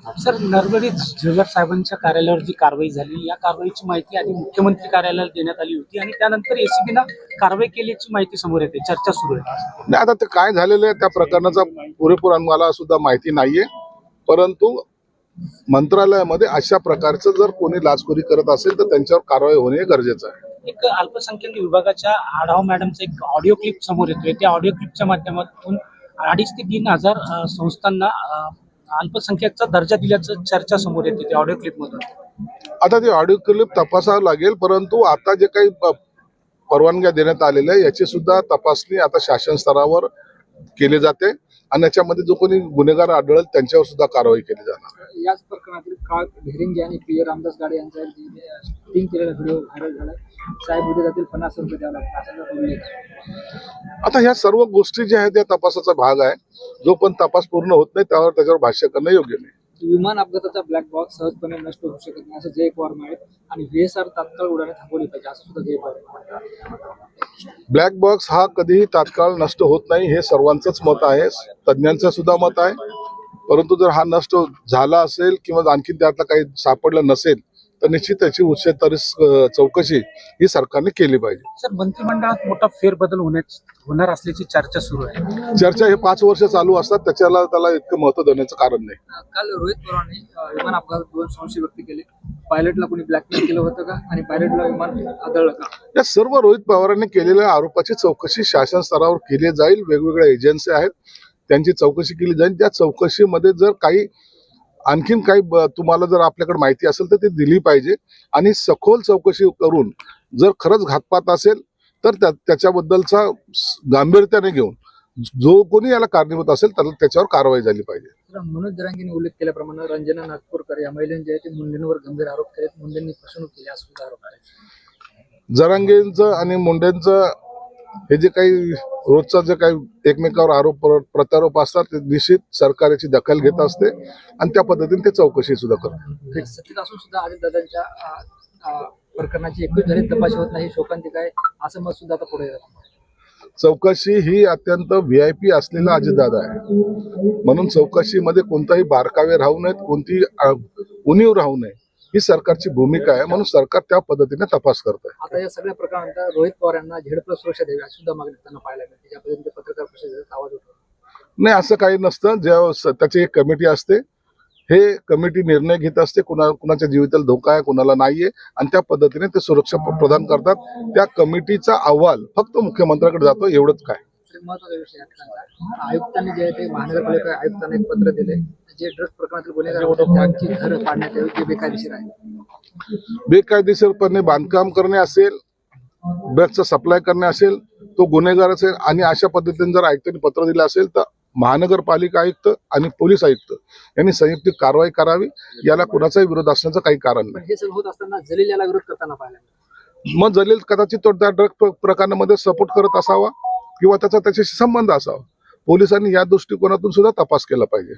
Sir, Narwade झुंजार साहेबांच्या कार्यालयावर जी कारवाई झाली, या कारवाईची माहिती आधी मुख्यमंत्री कार्यालयाला देण्यात आली होती आणि त्यानंतर एसीबीनं कारवाई केल्याची माहिती समोर येते, चर्चा सुरू आहे. नाही, आता ते काय झालेलं आहे त्या प्रकरणाचा पुरेपूर मला सुद्धा माहिती नाहीये, परंतु मंत्रालयामध्ये अशा प्रकारचं जर कोणी लाचखोरी करत असेल तर त्यांच्यावर कारवाई होणे गरजेचं आहे. एक अल्पसंख्याक विभागाच्या आढावा मॅडमचा एक ऑडिओ क्लिप समोर येतोय. त्या ऑडिओ क्लिपच्या माध्यमातून 2,500 ते 3,000 संस्थांना अल्पसंख्याकचा दर्जा दिल्याचं चर्चा समोर येते त्या ऑडिओ क्लिप मधून. आता ते ऑडिओ क्लिप तपासावं लागेल, परंतु आता जे काही परवानग्या देण्यात आलेल्या आहे याची सुद्धा तपासणी आता शासन स्तरावर केली जाते आणि याच्यामध्ये जो कोणी गुन्हेगार आढळेल त्यांच्यावर सुद्धा कारवाई केली जाणार. याच प्रकरणातील काळ भिरिंगे आणि पी. रामदास गाडे यांचा शूटिंग केलेला व्हिडिओ व्हायरल झालाय. साहेब उद्या जातील 50 रुपये द्यावं लागतात. आता ह्या सर्व गोष्टी ज्या आहेत या तपासाचा भाग आहे. जो पण तपास पूर्ण होत नाही त्याच्यावर भाष्य करणं योग्य नाही. विमान अपघाताचा ब्लॅक बॉक्स सहजपणे नष्ट होऊ शकत नाही असं जय पवार म्हणाले आणि व्हीएसआर तात्काळ उडाणे थांबवली पाहिजे असं सुद्धा जय पवार म्हणतात. ब्लॅक बॉक्स हा कधीही तात्काळ नष्ट होत नाही हे सर्वांचंच मत आहे, तज्ज्ञांचं सुद्धा मत आहे. परंतु जर हा नष्ट झाला असेल किंवा आणखी त्यातलं काही सापडलं नसेल तर निश्चित त्याची उच्चस्तरीय चौकशी ही सरकारने केली पाहिजे. सर, मंत्रिमंडळात मोठा फेरबदल होणार असल्याची चर्चा सुरू आहे. चर्चा हे 5 वर्ष चालू असतात, त्याला इतकं महत्व देण्याचं कारण नाही. काल रोहित पवारांनी विमान अपघातात 2 संशय व्यक्त केले. पायलटला कोणी ब्लॅकमेल केलं होतं का आणि पायलटला विमान आदळलं का? या सर्व रोहित पवारांनी केलेल्या आरोपाची चौकशी शासन स्तरावर केली जाईल. वेगवेगळ्या एजन्सी आहेत त्यांची चौकशी केली जाईल. त्या चौकशीमध्ये जर काही आणखीन काही तुम्हाला जर आपल्याकडे माहिती असेल तर ती दिली पाहिजे आणि सखोल चौकशी करून जर खरंच घातपात असेल तर त्याच्याबद्दलचा गांभीर्याने घेऊन जो कोणी याला कारणीभूत असेल त्याच्यावर कारवाई झाली पाहिजे. मनोज जरांगेंनी उल्लेख केल्याप्रमाणे रंजना नागपूरकर या महिलांनी जे आहे ते मुंडेंवर गंभीर आरोप केले. मुंडेंनी फसवणूक केली असा सुद्धा आरोप आहे. जरांगेंचं आणि मुंडेंचं हे जे काही रोजचा जे काही एकमेकावर आरोप प्रत्यारोप असतात ते निश्चित सरकार याची दखल घेत असते आणि त्या पद्धतीने ते चौकशी सुद्धा करते. सत्तेत असून सुद्धा अजितदादांच्या प्रकरणाची एकच झाली तपास होत नाही, शोकांतिका आहे असं मत सुद्धा आता पुढे येतं. चौकशी ही अत्यंत VIP असलेला अजितदादा आहे, म्हणून चौकशीमध्ये कोणताही बारकावे राहू नयेत, कोणती उणीव राहू नये ही सरकारची भूमिका आहे. म्हणून सरकार त्या पद्धतीने तपास करत आहे. आता या सगळ्या प्रकरणानंतर रोहित पवार यांना झेड+ सुरक्षा द्यावी अशी सुद्धा मागणी त्यांना पाहायला मिळते. ज्या पद्धतीने पत्रकार परिषदेत आवाज होतो. नाही, असं काही नसतं. जेव्हा त्याची एक कमिटी असते, हे कमिटी निर्णय घेत असते कुणाच्या जीविताला धोका आहे कुणाला नाहीये आणि त्या पद्धतीने ते सुरक्षा प्रदान करतात. त्या कमिटीचा अहवाल फक्त मुख्यमंत्र्याकडे जातो, एवढंच काय. महत्वाचा विषय आहे. आयुक्तांनी जे आहे ते महानगरपालिका आयुक्तांना एक पत्र दिले. जे ड्रग्ज प्रकरणातील गुन्हेगार त्यांची घरं पाडण्यात यावी, जे बेकायदेशीर आहे. बेकायदेशीरपणे बांधकाम करणे असेल, ड्रग्जचा सप्लाय करणे असेल तो गुन्हेगार असेल आणि अशा पद्धतीने जर आयुक्तांनी पत्र दिलं असेल तर महानगरपालिका आयुक्त आणि पोलीस आयुक्त यांनी संयुक्त कारवाई करावी. याला कुणाचाही विरोध असण्याचं काही कारण नाही. हे सगळं होत असताना जलील याला विरोध करताना पाहायला मिळाला. मग जलील कदाचित तो त्या ड्रग प्रकरणामध्ये सपोर्ट करत असावा किंवा त्याच्याशी संबंध असावा. पोलिसांनी या दृष्टिकोनातून सुद्धा तपास केला पाहिजे.